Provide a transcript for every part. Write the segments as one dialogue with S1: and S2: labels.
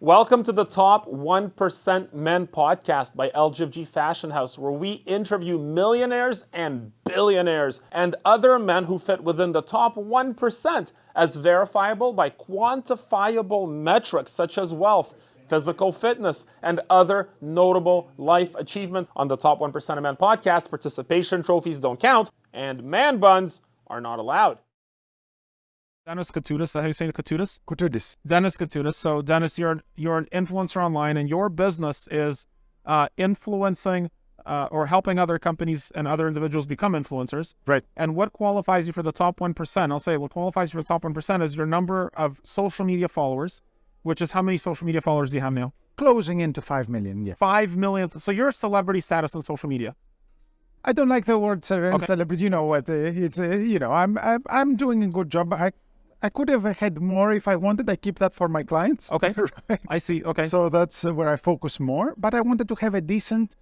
S1: Welcome to the Top 1% Men podcast by LGFG Fashion House, where we interview millionaires and billionaires and other men who fit within the top 1% as verifiable by quantifiable metrics such as wealth, physical fitness, and other notable life achievements. On the Top 1% of Men podcast, participation trophies don't count and man buns are not allowed. Dennis Koutoudis, is that how you say it? Koutoudis?
S2: Koutoudis.
S1: Dennis Koutoudis. So Dennis, you're an influencer online, and your business is influencing or helping other companies and other individuals become influencers.
S2: Right.
S1: And what qualifies you for the top 1%? I'll say what qualifies you for the top 1% is your number of social media followers, which is how many social media followers do you have now?
S2: Closing into 5 million, yeah.
S1: 5 million. So you're a celebrity status on social media.
S2: I don't like the word
S1: Okay.
S2: celebrity. You know what? I'm doing a good job. I could have had more if I wanted. I keep that for my clients.
S1: Okay.
S2: Right.
S1: I see. Okay.
S2: So that's where I focus more. But I wanted to have a decent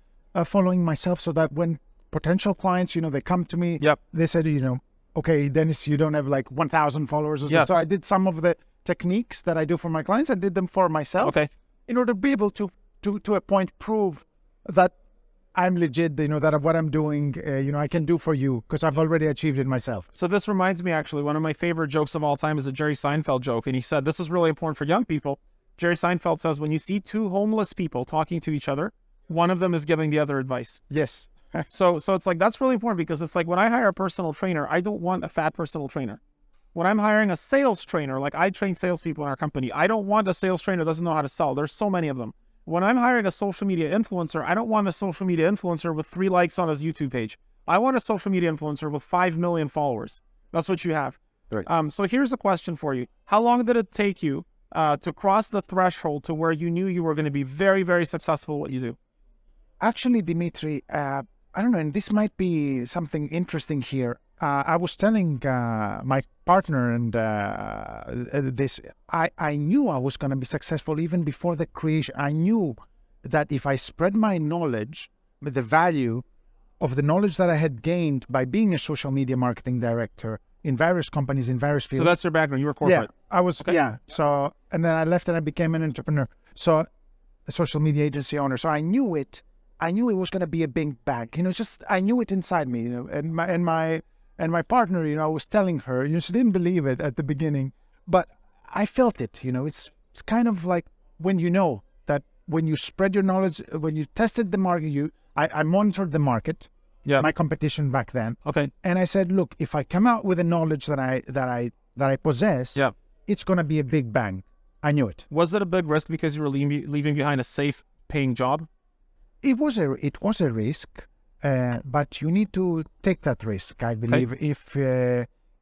S2: following myself so that when potential clients, they come to me,
S1: Yep.
S2: they said, okay, Dennis, you don't have like 1,000 followers or so.
S1: Yeah.
S2: So I did some of the techniques that I do for my clients. I did them for myself.
S1: Okay.
S2: In order to be able to a point prove that I'm legit, that what I'm doing, I can do for you because I've already achieved it myself.
S1: So this reminds me, actually, one of my favorite jokes of all time is a Jerry Seinfeld joke. And he said, this is really important for young people. Jerry Seinfeld says, when you see two homeless people talking to each other, one of them is giving the other advice.
S2: Yes.
S1: So it's like, that's really important because it's like when I hire a personal trainer, I don't want a fat personal trainer. When I'm hiring a sales trainer, like I train salespeople in our company, I don't want a sales trainer who doesn't know how to sell. There's so many of them. When I'm hiring a social media influencer, I don't want a social media influencer with 3 likes on his YouTube page. I want a social media influencer with 5 million followers. That's what you have.
S2: Right.
S1: So here's a question for you. How long did it take you to cross the threshold to where you knew you were going to be very, very successful at what you do?
S2: Actually, Dimitry, I don't know, and this might be something interesting here. I was telling my partner and this, I knew I was going to be successful even before the creation. I knew that if I spread my knowledge, the value of the knowledge that I had gained by being a social media marketing director in various companies, in various fields.
S1: So that's your background. You were corporate.
S2: Yeah, I was,
S1: Okay.
S2: yeah. So, and then I left and I became an entrepreneur. So a social media agency owner. So I knew it was going to be a big bang, I knew it inside me, and my partner, I was telling her, she didn't believe it at the beginning, but I felt it, it's kind of like when that when you spread your knowledge, when you tested the market, I monitored the market,
S1: Yeah.
S2: my competition back then.
S1: Okay.
S2: And I said, look, if I come out with the knowledge that I possess,
S1: Yeah.
S2: it's going to be a big bang. I knew it.
S1: Was it a big risk because you were leaving behind a safe paying job?
S2: It was a risk, but you need to take that risk. I believe if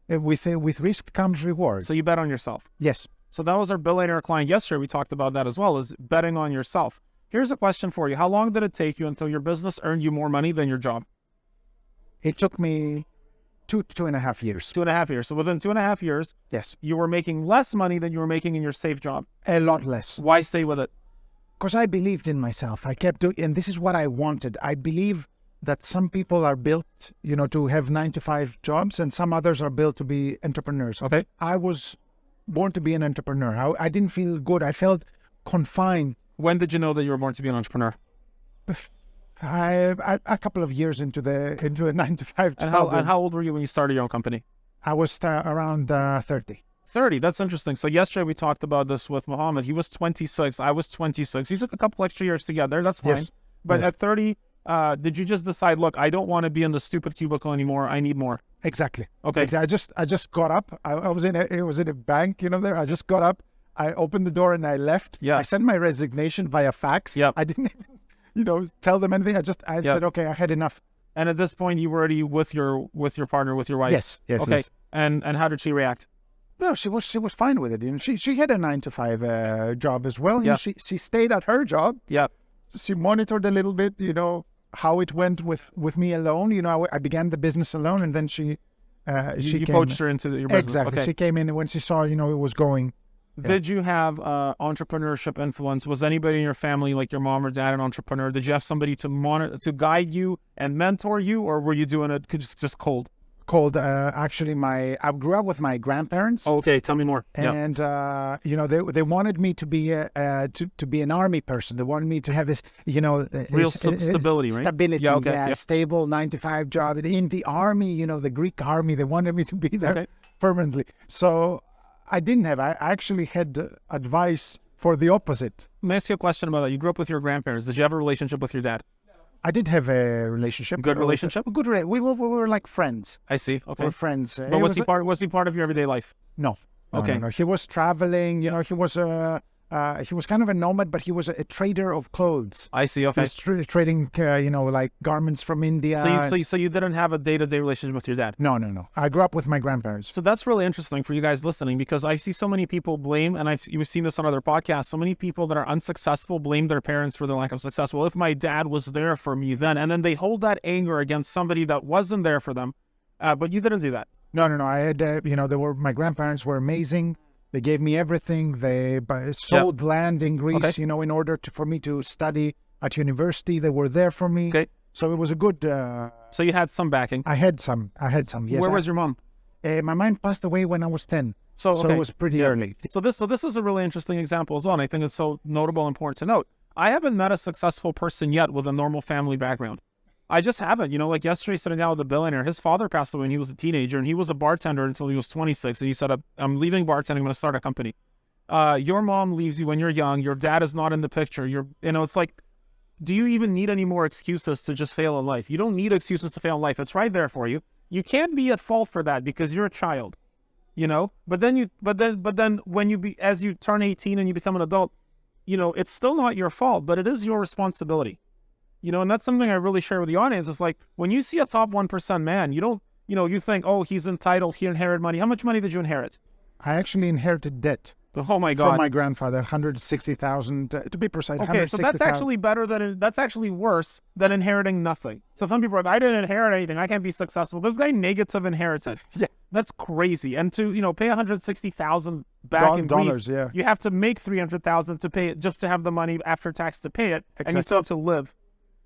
S2: with risk comes reward.
S1: So you bet on yourself.
S2: Yes.
S1: So that was our billionaire client yesterday. We talked about that as well, is betting on yourself. Here's a question for you. How long did it take you until your business earned you more money than your job?
S2: It took me 2.5 years.
S1: 2.5 years. So within 2.5 years,
S2: Yes.
S1: you were making less money than you were making in your safe job.
S2: A lot less.
S1: Why stay with it?
S2: Because I believed in myself. I kept doing, and this is what I wanted. I believe that some people are built, to have 9-to-5 jobs, and some others are built to be entrepreneurs.
S1: Okay.
S2: I was born to be an entrepreneur. I didn't feel good. I felt confined.
S1: When did you know that you were born to be an entrepreneur?
S2: A couple of years into a 9-to-5 job.
S1: And how old were you when you started your own company?
S2: I was around 30.
S1: 30. That's interesting. So yesterday we talked about this with Mohammed. He was 26. I was 26. He took a couple extra years together. That's fine.
S2: Yes.
S1: But
S2: Yes.
S1: at 30, did you just decide, look, I don't want to be in the stupid cubicle anymore. I need more.
S2: Exactly.
S1: Okay.
S2: I just got up. It was in a bank, there. I just got up. I opened the door and I left.
S1: Yeah.
S2: I sent my resignation via fax.
S1: Yep.
S2: I didn't even, tell them anything. I said, okay, I had enough.
S1: And at this point, you were already with your partner, with your wife.
S2: Yes.
S1: Okay.
S2: Yes.
S1: And how did she react?
S2: No, she was fine with it. She had a 9-to-5 job as well.
S1: Yeah.
S2: She stayed at her job.
S1: Yeah.
S2: She monitored a little bit, how it went with me alone. I began the business alone, and then she
S1: You
S2: came,
S1: poached her into your business.
S2: exactly.
S1: Okay.
S2: She came in, and when she saw, it was going.
S1: Did you have entrepreneurship influence? Was anybody in your family, like your mom or dad, an entrepreneur? Did you have somebody to guide you and mentor you, or were you doing it just cold?
S2: called actually I grew up with my grandparents.
S1: Oh, okay, tell me more. Yeah.
S2: And they wanted me to be to be an army person. They wanted me to have this,
S1: Real stability, right?
S2: Stability,
S1: Yeah, okay, yeah.
S2: stable 9 to 5 job in the army. The Greek army. They wanted me to be there permanently. So I didn't have. I actually had advice for the opposite.
S1: Let me ask you a question about that. You grew up with your grandparents. Did you have a relationship with your dad?
S2: I did have a relationship.
S1: Good relationship?
S2: We were like friends.
S1: I see. Okay.
S2: We were friends.
S1: But was he part of your everyday life?
S2: No.
S1: Okay.
S2: No. He was traveling. He was kind of a nomad, but he was a trader of clothes.
S1: I see. Okay.
S2: He was trading, like garments from India.
S1: So you didn't have a day-to-day relationship with your dad?
S2: No. I grew up with my grandparents.
S1: So that's really interesting for you guys listening, because I see so many people blame, and you've seen this on other podcasts, so many people that are unsuccessful blame their parents for their lack of success. Well, if my dad was there for me then, and then they hold that anger against somebody that wasn't there for them, but you didn't do that.
S2: No. I had, my grandparents were amazing. They gave me everything. They sold land in Greece, in order for me to study at university. They were there for me.
S1: Okay.
S2: So it was a good...
S1: So you had some backing.
S2: I had some, yes.
S1: Where was your mom?
S2: My mom passed away when I was 10.
S1: So
S2: it was pretty early.
S1: So this is a really interesting example as well, and I think it's so notable and important to note. I haven't met a successful person yet with a normal family background. I just haven't. Like yesterday, sitting down with a billionaire, his father passed away when he was a teenager, and he was a bartender until he was 26. And he said, I'm leaving bartending, I'm going to start a company. Your mom leaves you when you're young. Your dad is not in the picture. It's like, do you even need any more excuses to just fail in life? You don't need excuses to fail in life. It's right there for you. You can't be at fault for that because you're a child, But then when as you turn 18 and you become an adult, it's still not your fault, but it is your responsibility. And that's something I really share with the audience. It's like, when you see a top 1% man, you think, oh, he's entitled, he inherited money. How much money did you inherit?
S2: I actually inherited debt.
S1: Oh my God.
S2: From my grandfather, 160,000 to be precise.
S1: Okay, so that's actually that's actually worse than inheriting nothing. So some people are like, I didn't inherit anything, I can't be successful. This guy negative inherited.
S2: Yeah.
S1: That's crazy. And to, pay 160,000 back in
S2: dollars,
S1: Greece,
S2: yeah.
S1: You have to make 300,000 to pay it, just to have the money after tax to pay it,
S2: Exactly.
S1: and you still have to live.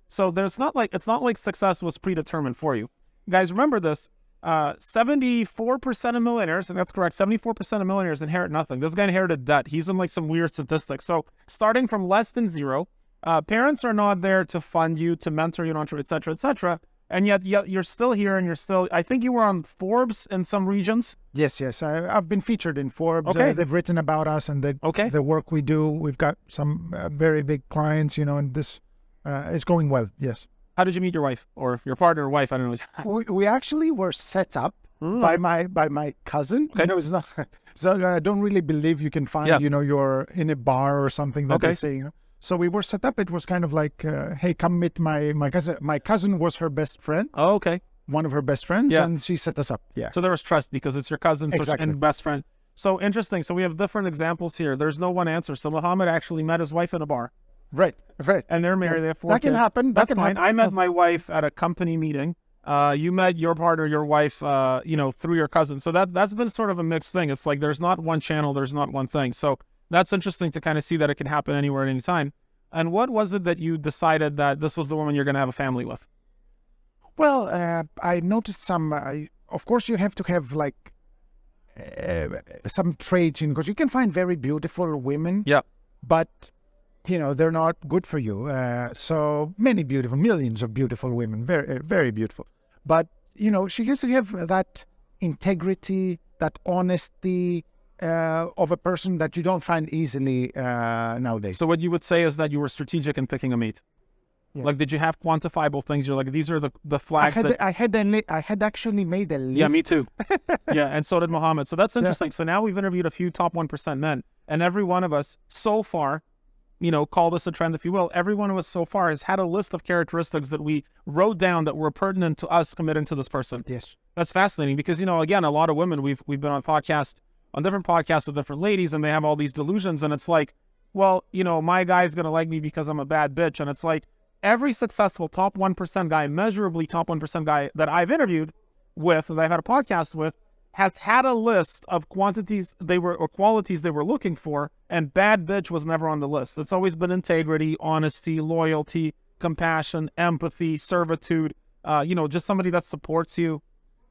S1: So it's not like success was predetermined for you. Guys, remember this. 74% of millionaires, and that's correct, 74% of millionaires inherit nothing. This guy inherited debt. He's in like some weird statistics. So starting from less than zero, parents are not there to fund you, to mentor you, et cetera, et cetera. And yet you're still here, and I think you were on Forbes in some regions.
S2: Yes. I've been featured in Forbes.
S1: Okay.
S2: They've written about us and the work we do. We've got some very big clients, and this is going well, yes.
S1: How did you meet your wife or your partner or wife? I don't know.
S2: We actually were set up by my cousin.
S1: Okay.
S2: It's not, so I don't really believe you can find, you're in a bar or something that they say. So we were set up. It was kind of like, hey, come meet my cousin. My cousin was her best friend.
S1: Oh, okay.
S2: One of her best friends, and she set us up. Yeah.
S1: So there was trust because it's your cousin and best friend. So interesting. So we have different examples here. There's no one answer. So Muhammad actually met his wife in a bar.
S2: Right.
S1: And they're married. They have 4
S2: kids. That can happen.
S1: That's fine. I met my wife at a company meeting. You met your partner, your wife, through your cousin. So that's been sort of a mixed thing. It's like there's not one channel, there's not one thing. So that's interesting to kind of see that it can happen anywhere at any time. And what was it that you decided that this was the woman you're going to have a family with?
S2: Well, I noticed some. Of course, you have to have like some traits, because you can find very beautiful women.
S1: Yeah.
S2: But they're not good for you. So many millions of beautiful women, very, very beautiful. But, she has to have that integrity, that honesty of a person that you don't find easily nowadays.
S1: So what you would say is that you were strategic in picking a mate. Yeah. Like, did you have quantifiable things? You're like, these are the flags
S2: I had actually made a list.
S1: Yeah, me too. Yeah, and so did Muhammad. So that's interesting. Yeah. So now we've interviewed a few top 1% men, and every one of us so far, call this a trend if you will, every one of us so far has had a list of characteristics that we wrote down that were pertinent to us committing to this person.
S2: Yes.
S1: That's fascinating because, again, a lot of women, we've been on different podcasts with different ladies, and they have all these delusions, and it's like, well, my guy's going to like me because I'm a bad bitch. And it's like, every successful top 1% guy, measurably top 1% guy that I've interviewed with, that I've had a podcast with, has had a list of qualities they were looking for, and bad bitch was never on the list. It's always been integrity, honesty, loyalty, compassion, empathy, servitude, just somebody that supports you.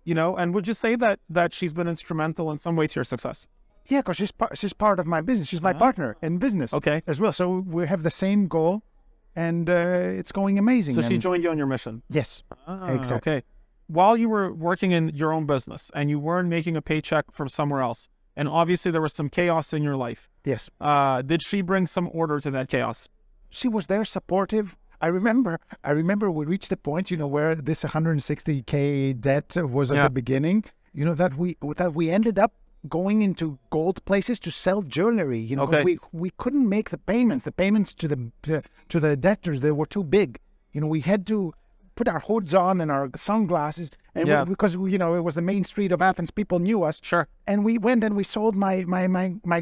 S1: And would you say that she's been instrumental in some way to your success?
S2: Yeah, because she's part of my business. She's my partner in business as well. So we have the same goal, and it's going amazing.
S1: So she joined you on your mission?
S2: Yes, exactly.
S1: Okay. While you were working in your own business and you weren't making a paycheck from somewhere else, and obviously there was some chaos in your life.
S2: Yes.
S1: Did she bring some order to that chaos?
S2: She was there, supportive. I remember we reached the point, where this 160K debt was at the beginning, that we ended up going into gold places to sell jewelry, because we couldn't make the payments to the debtors. They were too big. We had to put our hoods on and our sunglasses, and because it was the main street of Athens, people knew us.
S1: Sure.
S2: And we went and we sold my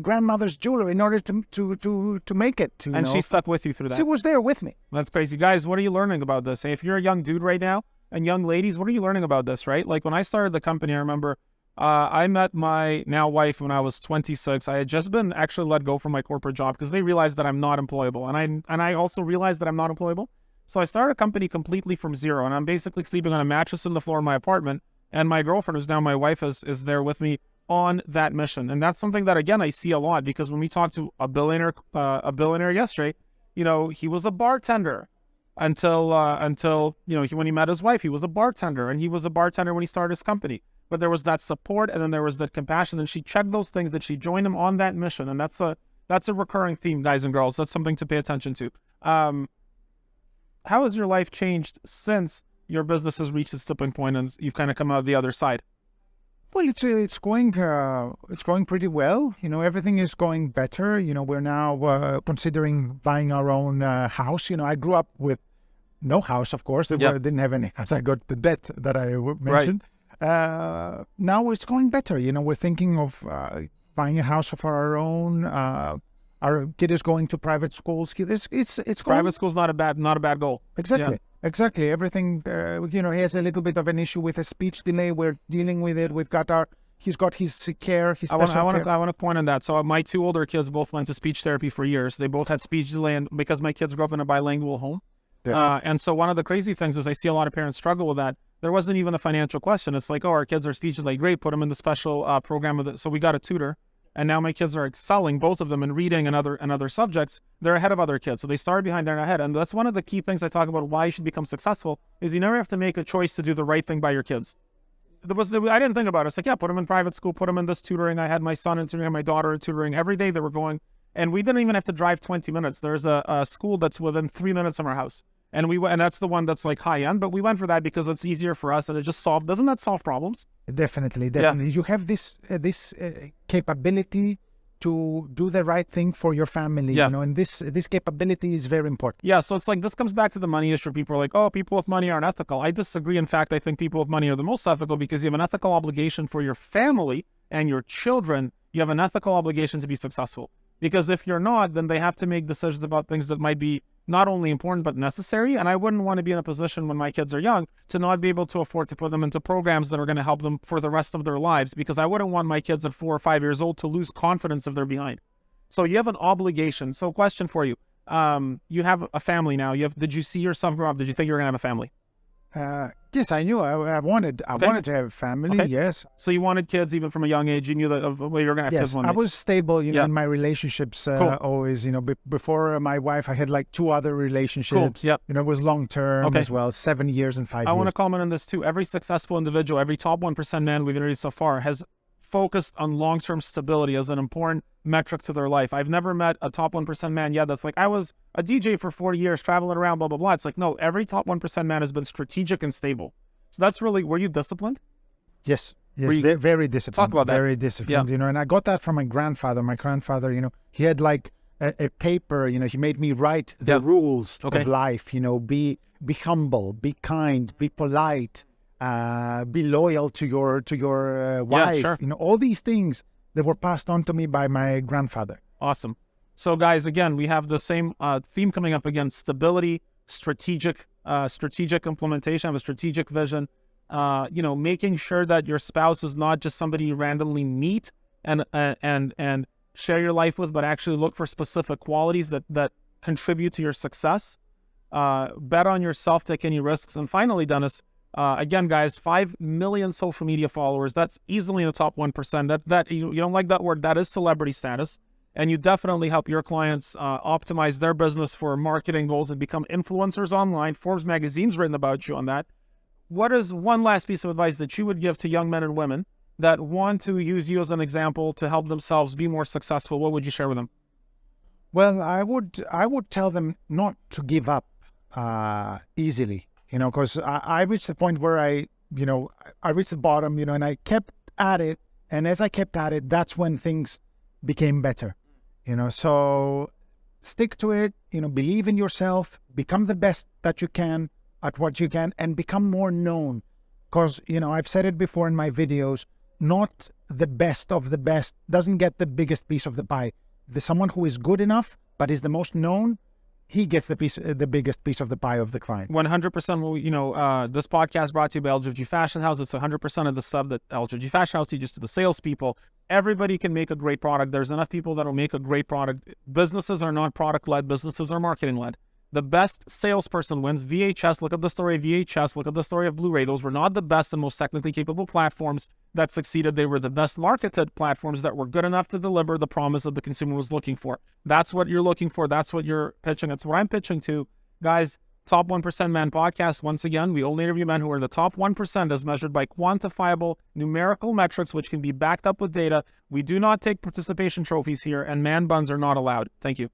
S2: grandmother's jewelry in order to make it.
S1: And she stuck with you through that.
S2: She was there with me.
S1: That's crazy, guys. What are you learning about this? If you're a young dude right now, and young ladies, what are you learning about this? Right? Like when I started the company, I remember I met my now wife when I was 26. I had just been actually let go from my corporate job because they realized that I'm not employable, and I also realized that I'm not employable. So I started a company completely from zero, and I'm basically sleeping on a mattress in the floor of my apartment. And my girlfriend, who's now my wife, is there with me on that mission. And that's something that, again, I see a lot, because when we talked to a billionaire yesterday, he was a bartender until when he met his wife, he was a bartender, and he was a bartender when he started his company. But there was that support, and then there was that compassion, and she checked those things, that she joined him on that mission. And that's a recurring theme, guys and girls. That's something to pay attention to. How has your life changed since your business has reached its tipping point and you've kind of come out the other side?
S2: Well, it's going pretty well. Everything is going better. We're now considering buying our own house. I grew up with no house, of course. I didn't have any house. I got the debt that I mentioned. Right. Now it's going better. We're thinking of buying a house of our own. Our kid is going to private schools. It's
S1: private school's not a bad goal.
S2: Exactly. Yeah. Exactly. Everything. He has a little bit of an issue with a speech delay. We're dealing with it. He's got his care. His special care.
S1: I want to point on that. So my two older kids both went to speech therapy for years. They both had speech delay, and because my kids grew up in a bilingual home. Yeah. And so one of the crazy things is I see a lot of parents struggle with that. There wasn't even a financial question. It's like, our kids are speech delay. Great, put them in the special program so we got a tutor. And now my kids are excelling, both of them, in reading and other subjects. They're ahead of other kids. So they started behind, they're ahead. And that's one of the key things I talk about why you should become successful, is you never have to make a choice to do the right thing by your kids. I didn't think about it. It's like, put them in private school, put them in this tutoring. I had my son in tutoring, my daughter in tutoring. Every day they were going. And we didn't even have to drive 20 minutes. There's a school that's within 3 minutes of our house. And that's the one that's like high end, but we went for that because it's easier for us, and it just doesn't that solve problems?
S2: Definitely. Yeah. You have this capability to do the right thing for your family, and this capability is very important.
S1: Yeah, so it's like, this comes back to the money issue. People are like, people with money aren't ethical. I disagree. In fact, I think people with money are the most ethical, because you have an ethical obligation for your family and your children. You have an ethical obligation to be successful, because if you're not, then they have to make decisions about things that might be not only important, but necessary. And I wouldn't want to be in a position when my kids are young to not be able to afford to put them into programs that are going to help them for the rest of their lives, because I wouldn't want my kids at 4 or 5 years old to lose confidence if they're behind. So you have an obligation. So question for you. You have a family now. Did you see yourself grow up? Did you think you were going to have a family?
S2: Yes, I knew I wanted to have a family. Okay. Yes.
S1: So you wanted kids even from a young age. You knew that you were going to have kids one day.
S2: I was stable, in my relationships. Cool. Always, before my wife, I had like 2 other relationships.
S1: Cool. Yep.
S2: It was long term as well, 7 years and 5 years.
S1: I want to comment on this too. Every successful individual, every top 1% man we've interviewed so far has focused on long-term stability as an important metric to their life. I've never met a top 1% man yet that's like, I was a DJ for 40 years, traveling around, blah, blah, blah. It's like, no, every top 1% man has been strategic and stable. So that's really, were you disciplined?
S2: Yes, very disciplined.
S1: Talk about that.
S2: Very disciplined, and I got that from my grandfather. My grandfather, he had like a paper, he made me write the rules of life, be humble, be kind, be polite, be loyal to your wife. Sure. All these things that were passed on to me by my grandfather.
S1: Awesome. So guys, again, we have the same theme coming up again: stability, strategic implementation of a strategic vision. Making sure that your spouse is not just somebody you randomly meet and share your life with, but actually look for specific qualities that contribute to your success. Bet on yourself, take any risks. And finally, Dennis, Again, guys, 5 million social media followers. That's easily in the top 1%. You don't like that word. That is celebrity status. And you definitely help your clients optimize their business for marketing goals and become influencers online. Forbes magazine's written about you on that. What is one last piece of advice that you would give to young men and women that want to use you as an example to help themselves be more successful? What would you share with them?
S2: Well, I would tell them not to give up easily, because I reached the point where I reached the bottom, and I kept at it. And as I kept at it, that's when things became better, So stick to it, believe in yourself, become the best that you can at what you can, and become more known. Because, I've said it before in my videos, not the best of the best doesn't get the biggest piece of the pie. There's someone who is good enough, but is the most known, he gets the biggest piece of the pie of the client.
S1: 100%. This podcast brought to you by LGFG Fashion House. It's 100% of the stuff that LGFG Fashion House teaches to the salespeople. Everybody can make a great product. There's enough people that will make a great product. Businesses are not product-led. Businesses are marketing-led. The best salesperson wins. VHS, look up the story of VHS, look up the story of Blu-ray. Those were not the best and most technically capable platforms that succeeded. They were the best marketed platforms that were good enough to deliver the promise that the consumer was looking for. That's what you're looking for. That's what you're pitching. It's what I'm pitching to. Guys, Top 1% Man podcast. Once again, we only interview men who are in the top 1% as measured by quantifiable numerical metrics, which can be backed up with data. We do not take participation trophies here, and man buns are not allowed. Thank you.